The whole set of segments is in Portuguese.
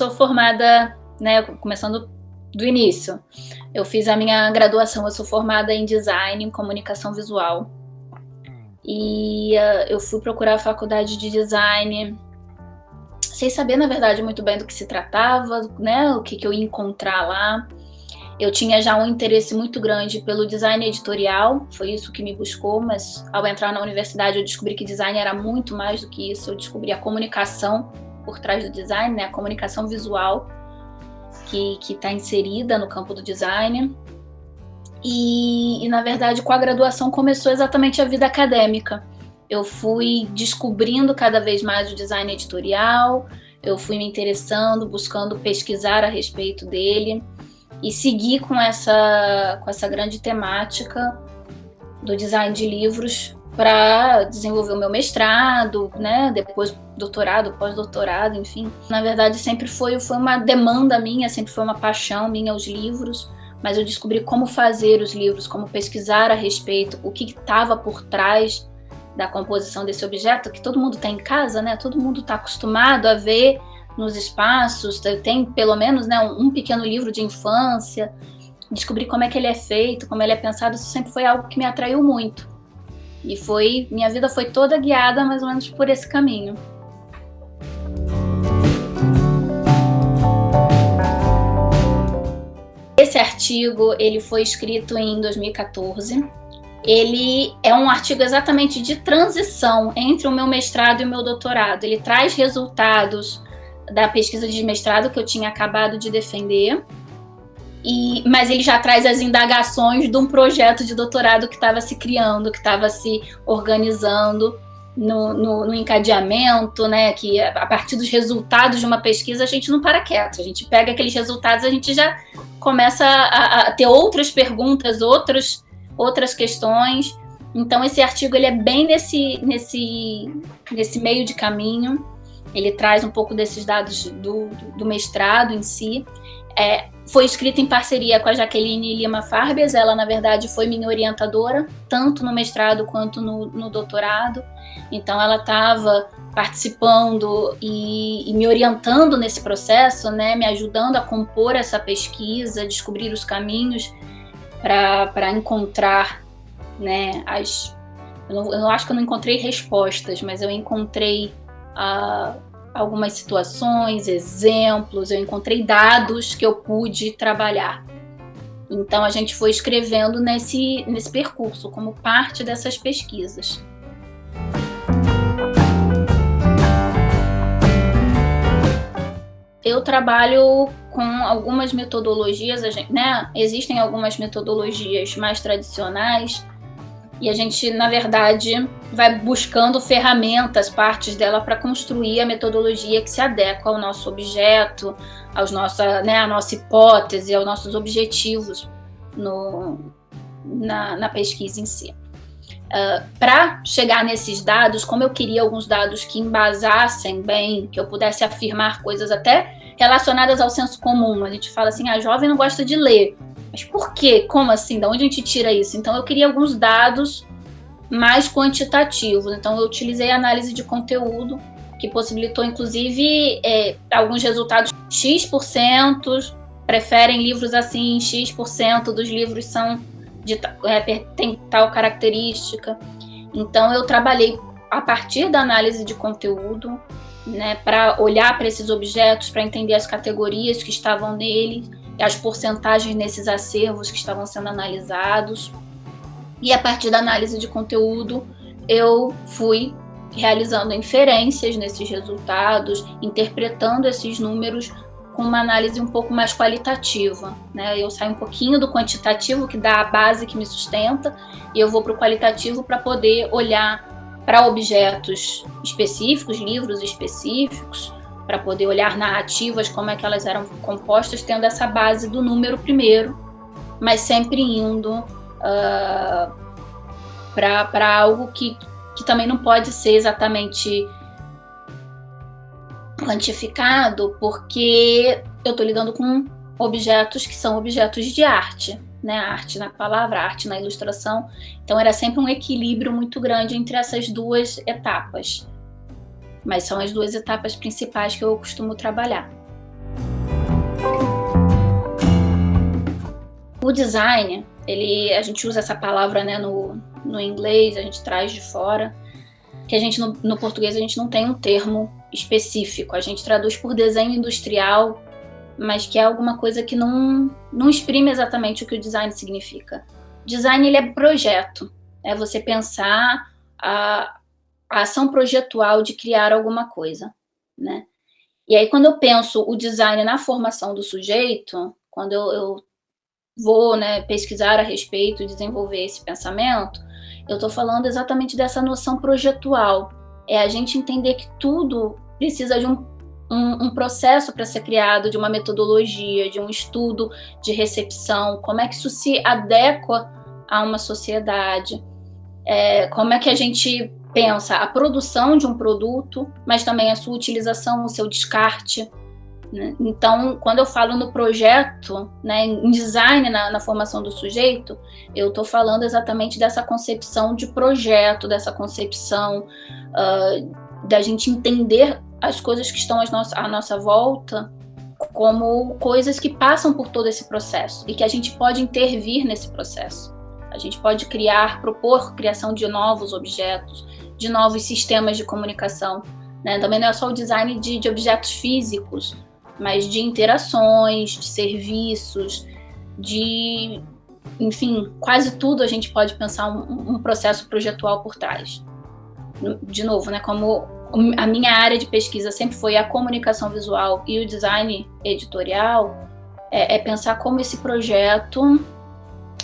sou formada, né, começando do início. Eu fiz a minha graduação, eu sou formada em design, em comunicação visual. E eu fui procurar a faculdade de design sem saber, na verdade, muito bem do que se tratava, né, o que eu ia encontrar lá. Eu tinha já um interesse muito grande pelo design editorial, foi isso que me buscou, mas ao entrar na universidade eu descobri que design era muito mais do que isso. Eu descobri a comunicação por trás do design, né, a comunicação visual que está inserida no campo do design. E, na verdade, com a graduação começou exatamente a vida acadêmica. Eu fui descobrindo cada vez mais o design editorial, eu fui me interessando, buscando pesquisar a respeito dele e segui com essa grande temática do design de livros para desenvolver o meu mestrado, né? Depois doutorado, pós-doutorado, enfim. Na verdade, sempre foi uma demanda minha, sempre foi uma paixão minha os livros, mas eu descobri como fazer os livros, como pesquisar a respeito, o que estava por trás da composição desse objeto, que todo mundo tem em casa, né? Todo mundo está acostumado a ver nos espaços, tem pelo menos, né, um pequeno livro de infância. Descobrir como é que ele é feito, como ele é pensado, isso sempre foi algo que me atraiu muito. E minha vida foi toda guiada mais ou menos por esse caminho. Esse artigo, ele foi escrito em 2014. Ele é um artigo exatamente de transição entre o meu mestrado e o meu doutorado. Ele traz resultados da pesquisa de mestrado que eu tinha acabado de defender, mas ele já traz as indagações de um projeto de doutorado que estava se criando, que estava se organizando no encadeamento, né? Que a partir dos resultados de uma pesquisa a gente não para quieto, a gente pega aqueles resultados, a gente já começa a ter outras perguntas, outras questões. Então esse artigo ele é bem nesse meio de caminho. Ele traz um pouco desses dados do mestrado em si. Foi escrito em parceria com a Jaqueline Lima Farbias. Ela, na verdade, foi minha orientadora, tanto no mestrado quanto no doutorado. Então, ela estava participando e me orientando nesse processo, né, me ajudando a compor essa pesquisa, descobrir os caminhos para encontrar, né, eu acho que eu não encontrei respostas, mas eu encontrei algumas situações, exemplos, eu encontrei dados que eu pude trabalhar. Então a gente foi escrevendo nesse percurso, como parte dessas pesquisas. Eu trabalho com algumas metodologias, né? Existem algumas metodologias mais tradicionais, e a gente, na verdade, vai buscando ferramentas, partes dela, para construir a metodologia que se adequa ao nosso objeto, à nossa hipótese, aos nossos objetivos na pesquisa em si. Para chegar nesses dados, como eu queria alguns dados que embasassem bem, que eu pudesse afirmar coisas até relacionadas ao senso comum. A gente fala assim, a jovem não gosta de ler. Mas por quê? Como assim? De onde a gente tira isso? Então eu queria alguns dados mais quantitativos. Então eu utilizei a análise de conteúdo, que possibilitou inclusive alguns resultados. X% preferem livros assim, X% dos livros tem tal característica. Então eu trabalhei a partir da análise de conteúdo, né, para olhar para esses objetos, para entender as categorias que estavam neles, as porcentagens nesses acervos que estavam sendo analisados. E a partir da análise de conteúdo, eu fui realizando inferências nesses resultados, interpretando esses números com uma análise um pouco mais qualitativa, né? Eu saio um pouquinho do quantitativo, que dá a base que me sustenta, e eu vou para o qualitativo para poder olhar para objetos específicos, livros específicos, para poder olhar narrativas, como é que elas eram compostas, tendo essa base do número primeiro, mas sempre indo para algo que também não pode ser exatamente quantificado, porque eu estou lidando com objetos que são objetos de arte, né? Arte na palavra, arte na ilustração. Então era sempre um equilíbrio muito grande entre essas duas etapas. Mas são as duas etapas principais que eu costumo trabalhar. O design, a gente usa essa palavra, né, no inglês, a gente traz de fora, que a gente no português a gente não tem um termo específico, a gente traduz por desenho industrial, mas que é alguma coisa que não exprime exatamente o que o design significa. Design, ele é projeto, é você pensar a ação projetual de criar alguma coisa, né? E aí, quando eu penso o design na formação do sujeito, quando eu vou, né, pesquisar a respeito, desenvolver esse pensamento, eu estou falando exatamente dessa noção projetual. É a gente entender que tudo precisa de um processo para ser criado, de uma metodologia, de um estudo de recepção, como é que isso se adequa a uma sociedade, como é que a gente pensa a produção de um produto, mas também a sua utilização, o seu descarte, né? Então, quando eu falo no projeto, né, em design na formação do sujeito, eu estou falando exatamente dessa concepção de projeto, dessa concepção da gente entender as coisas que estão à nossa volta como coisas que passam por todo esse processo e que a gente pode intervir nesse processo. A gente pode propor criação de novos objetos, de novos sistemas de comunicação, né? Também não é só o design de objetos físicos, mas de interações, de serviços, enfim, quase tudo a gente pode pensar um processo projetual por trás. De novo, né, como a minha área de pesquisa sempre foi a comunicação visual e o design editorial, é pensar como esse projeto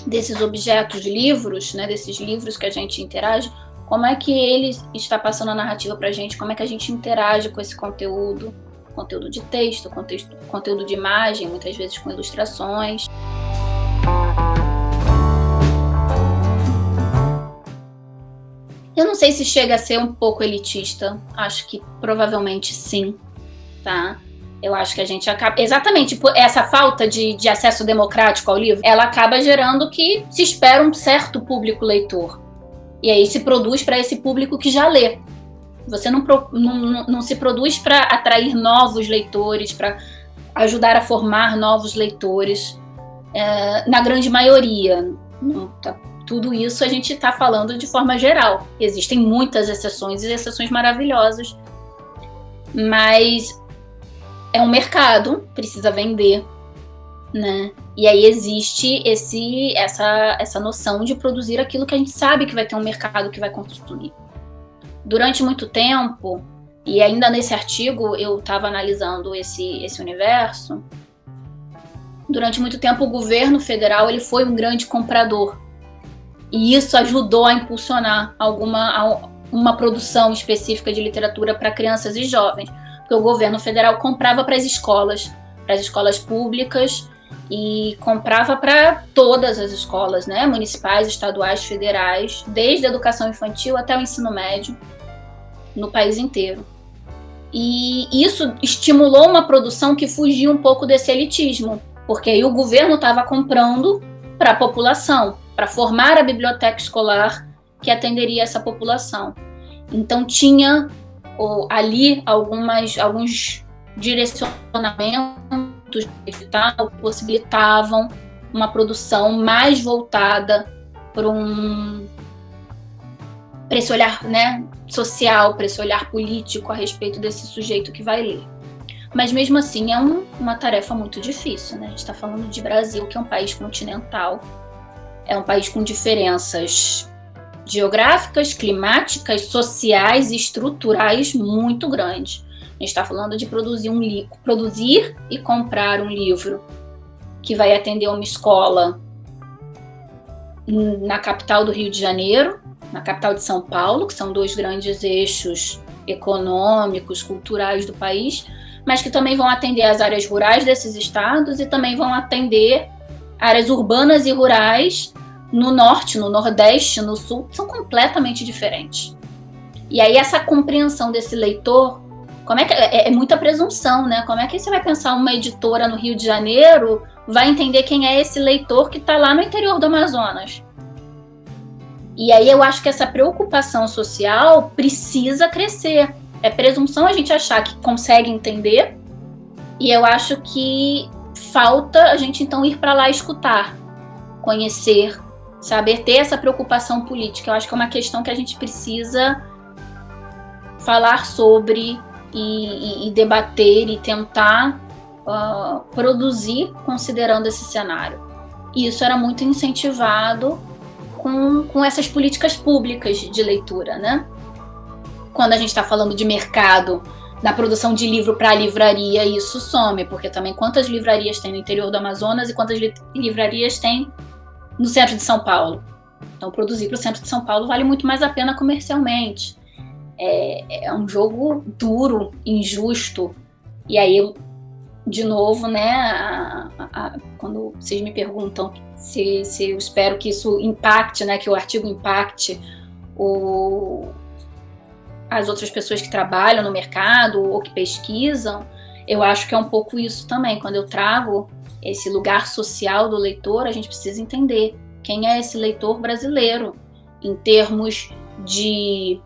desses objetos, livros, né, desses livros que a gente interage, como é que ele está passando a narrativa para a gente, como é que a gente interage com esse conteúdo de texto, conteúdo de imagem, muitas vezes com ilustrações. Eu não sei se chega a ser um pouco elitista, acho que provavelmente sim, tá? Eu acho que a gente acaba... Exatamente, por essa falta de acesso democrático ao livro, ela acaba gerando que se espera um certo público leitor. E aí se produz para esse público que já lê. Você não se produz para atrair novos leitores, para ajudar a formar novos leitores, na grande maioria. Tudo isso a gente está falando de forma geral. Existem muitas exceções e exceções maravilhosas, mas é um mercado, precisa vender, né? E aí existe essa noção de produzir aquilo que a gente sabe que vai ter um mercado que vai consumir. Durante muito tempo, e ainda nesse artigo eu estava analisando esse universo, durante muito tempo o governo federal ele foi um grande comprador. E isso ajudou a impulsionar uma produção específica de literatura para crianças e jovens. Porque o governo federal comprava para as escolas públicas, e comprava para todas as escolas, né, municipais, estaduais, federais, desde a educação infantil até o ensino médio, no país inteiro. E isso estimulou uma produção que fugia um pouco desse elitismo, porque aí o governo estava comprando para a população, para formar a biblioteca escolar que atenderia essa população. Então tinha ali alguns direcionamentos digital possibilitavam uma produção mais voltada para esse olhar, né, social, para esse olhar político a respeito desse sujeito que vai ler. Mas mesmo assim é uma tarefa muito difícil, né? A gente está falando de Brasil, que é um país continental, é um país com diferenças geográficas, climáticas, sociais e estruturais muito grandes. A gente está falando de produzir e comprar um livro que vai atender uma escola na capital do Rio de Janeiro, na capital de São Paulo, que são dois grandes eixos econômicos, culturais do país, mas que também vão atender as áreas rurais desses estados e também vão atender áreas urbanas e rurais no norte, no nordeste, no sul, que são completamente diferentes. E aí essa compreensão desse leitor, como é muita presunção, né? Como é que você vai pensar uma editora no Rio de Janeiro vai entender quem é esse leitor que está lá no interior do Amazonas? E aí eu acho que essa preocupação social precisa crescer. É presunção a gente achar que consegue entender, e eu acho que falta a gente então ir para lá escutar. conhecer, saber ter essa preocupação política. Eu acho que é uma questão que a gente precisa falar sobre e debater e tentar produzir considerando esse cenário. E isso era muito incentivado com essas políticas públicas de leitura, né? Quando a gente está falando de mercado, da produção de livro para a livraria, isso some, porque também quantas livrarias tem no interior do Amazonas e quantas livrarias tem no centro de São Paulo? Então, produzir para o centro de São Paulo vale muito mais a pena comercialmente. É um jogo duro, injusto. E aí, de novo, né, quando vocês me perguntam se eu espero que isso impacte, né, que o artigo impacte as outras pessoas que trabalham no mercado ou que pesquisam, eu acho que é um pouco isso também. Quando eu trago esse lugar social do leitor, a gente precisa entender quem é esse leitor brasileiro em termos de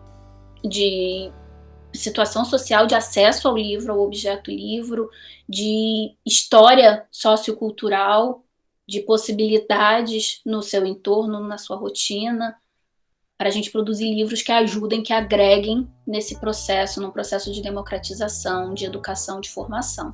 situação social, de acesso ao livro, ao objeto livro, de história sociocultural, de possibilidades no seu entorno, na sua rotina, para a gente produzir livros que ajudem, que agreguem nesse processo, num processo de democratização, de educação, de formação.